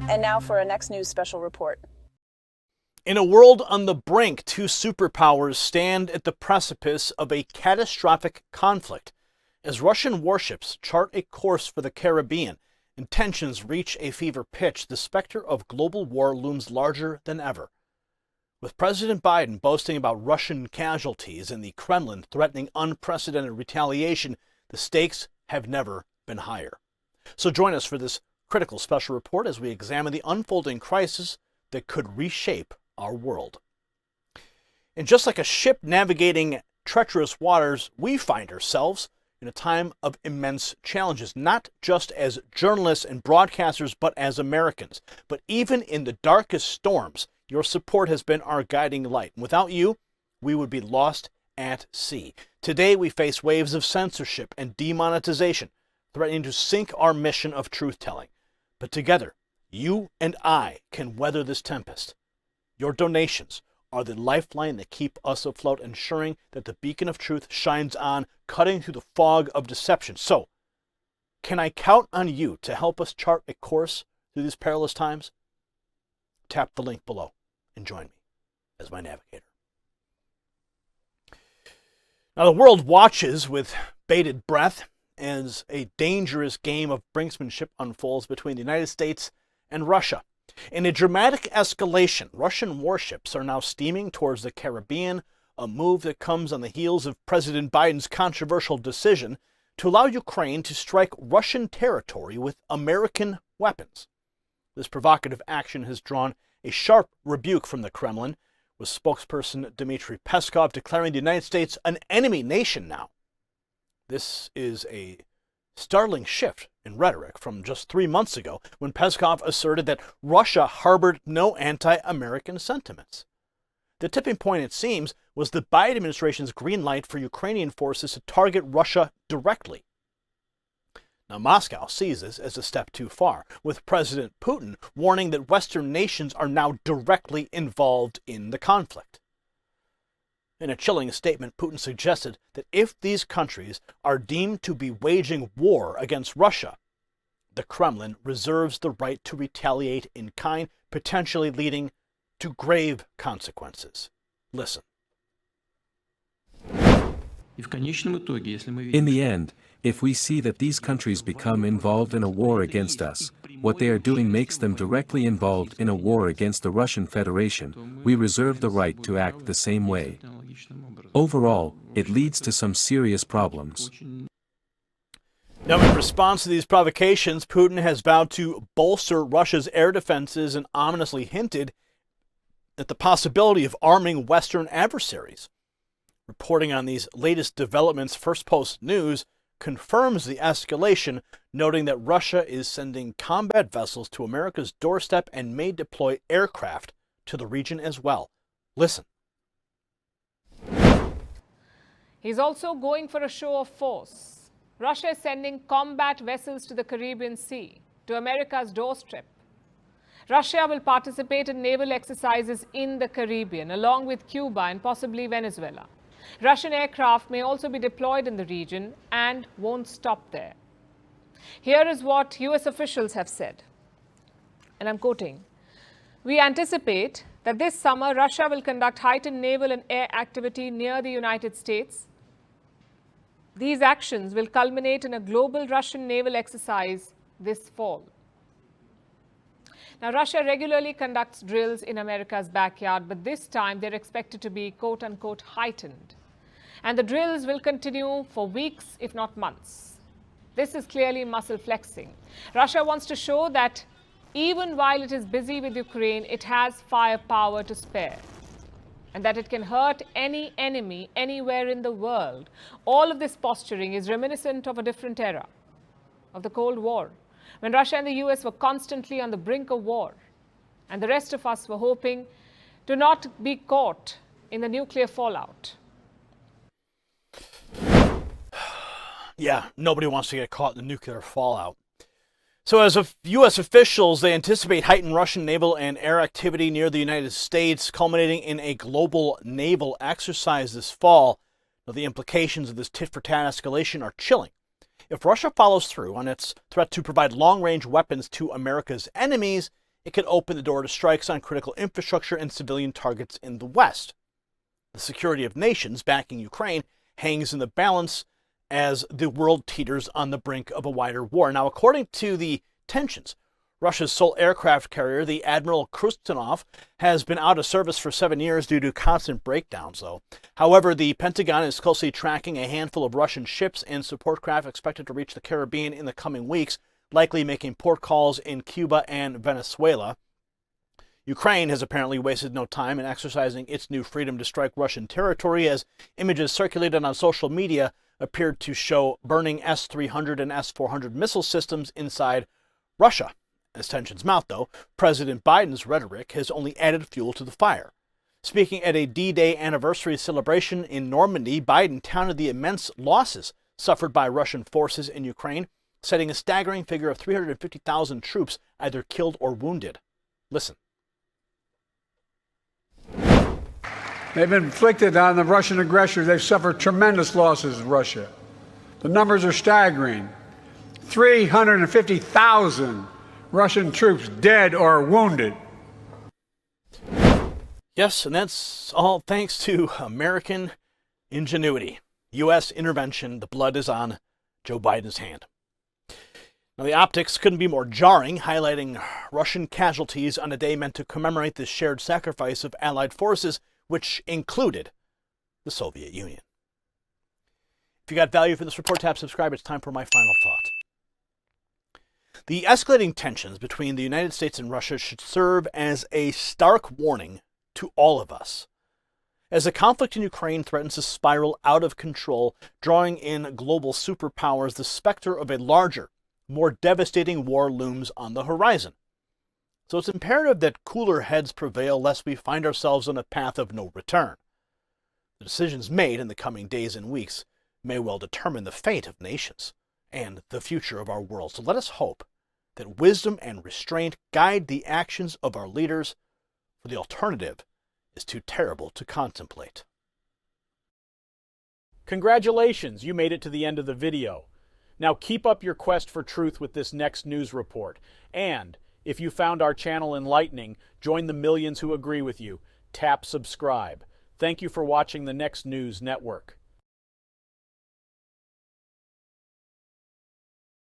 And now for our next news special report. In a world on the brink, two superpowers stand at the precipice of a catastrophic conflict. As Russian warships chart a course for the Caribbean and tensions reach a fever pitch, the specter of global war looms larger than ever. With President Biden boasting about Russian casualties and the Kremlin threatening unprecedented retaliation, the stakes have never been higher. So join us for this critical special report as we examine the unfolding crisis that could reshape our world. And just like a ship navigating treacherous waters, we find ourselves in a time of immense challenges, not just as journalists and broadcasters, but as Americans. But even in the darkest storms, your support has been our guiding light. And without you, we would be lost at sea. Today, we face waves of censorship and demonetization, threatening to sink our mission of truth-telling. But together, you and I can weather this tempest. Your donations are the lifeline that keep us afloat, ensuring that the beacon of truth shines on, cutting through the fog of deception. So, can I count on you to help us chart a course through these perilous times? Tap the link below and join me as my navigator. Now, the world watches with bated breath as a dangerous game of brinksmanship unfolds between the United States and Russia. In a dramatic escalation, Russian warships are now steaming towards the Caribbean, a move that comes on the heels of President Biden's controversial decision to allow Ukraine to strike Russian territory with American weapons. This provocative action has drawn a sharp rebuke from the Kremlin, with spokesperson Dmitry Peskov declaring the United States an enemy nation now. This is a startling shift in rhetoric from just 3 months ago, when Peskov asserted that Russia harbored no anti-American sentiments. The tipping point, it seems, was the Biden administration's green light for Ukrainian forces to target Russia directly. Now, Moscow sees this as a step too far, with President Putin warning that Western nations are now directly involved in the conflict. In a chilling statement, Putin suggested that if these countries are deemed to be waging war against Russia, the Kremlin reserves the right to retaliate in kind, potentially leading to grave consequences. Listen. In the end, if we see that these countries become involved in a war against us, what they are doing makes them directly involved in a war against the Russian Federation, we reserve the right to act the same way. Overall, it leads to some serious problems. Now, in response to these provocations, Putin has vowed to bolster Russia's air defenses and ominously hinted at the possibility of arming Western adversaries. Reporting on these latest developments, First Post News confirms the escalation, noting that Russia is sending combat vessels to America's doorstep and may deploy aircraft to the region as well. Listen. He's also going for a show of force. Russia is sending combat vessels to the Caribbean Sea, to America's doorstep. Russia will participate in naval exercises in the Caribbean, along with Cuba and possibly Venezuela. Russian aircraft may also be deployed in the region and won't stop there. Here is what US officials have said, and I'm quoting, "We anticipate that this summer Russia will conduct heightened naval and air activity near the United States. These actions will culminate in a global Russian naval exercise this fall." Now, Russia regularly conducts drills in America's backyard, but this time they're expected to be quote-unquote heightened. And the drills will continue for weeks, if not months. This is clearly muscle flexing. Russia wants to show that even while it is busy with Ukraine, it has firepower to spare, and that it can hurt any enemy anywhere in the world. All of this posturing is reminiscent of a different era, of the Cold War, when Russia and the US were constantly on the brink of war, and the rest of us were hoping to not be caught in the nuclear fallout. Yeah, nobody wants to get caught in the nuclear fallout. So as of U.S. officials, they anticipate heightened Russian naval and air activity near the United States, culminating in a global naval exercise this fall. Now, the implications of this tit-for-tat escalation are chilling. If Russia follows through on its threat to provide long-range weapons to America's enemies, it could open the door to strikes on critical infrastructure and civilian targets in the West. The security of nations backing Ukraine hangs in the balance as the world teeters on the brink of a wider war. Now, according to the tensions, Russia's sole aircraft carrier, the Admiral Krustinov, has been out of service for 7 years due to constant breakdowns, though. However, the Pentagon is closely tracking a handful of Russian ships and support craft expected to reach the Caribbean in the coming weeks, likely making port calls in Cuba and Venezuela. Ukraine has apparently wasted no time in exercising its new freedom to strike Russian territory, as images circulated on social media appeared to show burning S-300 and S-400 missile systems inside Russia. As tensions mount, though, President Biden's rhetoric has only added fuel to the fire. Speaking at a D-Day anniversary celebration in Normandy, Biden touted the immense losses suffered by Russian forces in Ukraine, citing a staggering figure of 350,000 troops either killed or wounded. Listen. They've inflicted on the Russian aggressors, they've suffered tremendous losses, Russia. The numbers are staggering. 350,000 Russian troops dead or wounded. Yes, and that's all thanks to American ingenuity. U.S. intervention, the blood is on Joe Biden's hand. Now, the optics couldn't be more jarring, highlighting Russian casualties on a day meant to commemorate the shared sacrifice of Allied forces, which included the Soviet Union. If you got value from this report, tap subscribe. It's time for my final thought. The escalating tensions between the United States and Russia should serve as a stark warning to all of us. As the conflict in Ukraine threatens to spiral out of control, drawing in global superpowers, the specter of a larger, more devastating war looms on the horizon. So it's imperative that cooler heads prevail lest we find ourselves on a path of no return. The decisions made in the coming days and weeks may well determine the fate of nations and the future of our world. So let us hope that wisdom and restraint guide the actions of our leaders, for the alternative is too terrible to contemplate. Congratulations, you made it to the end of the video. Now keep up your quest for truth with this next news report. And if you found our channel enlightening, join the millions who agree with you. Tap subscribe. Thank you for watching the Next News Network.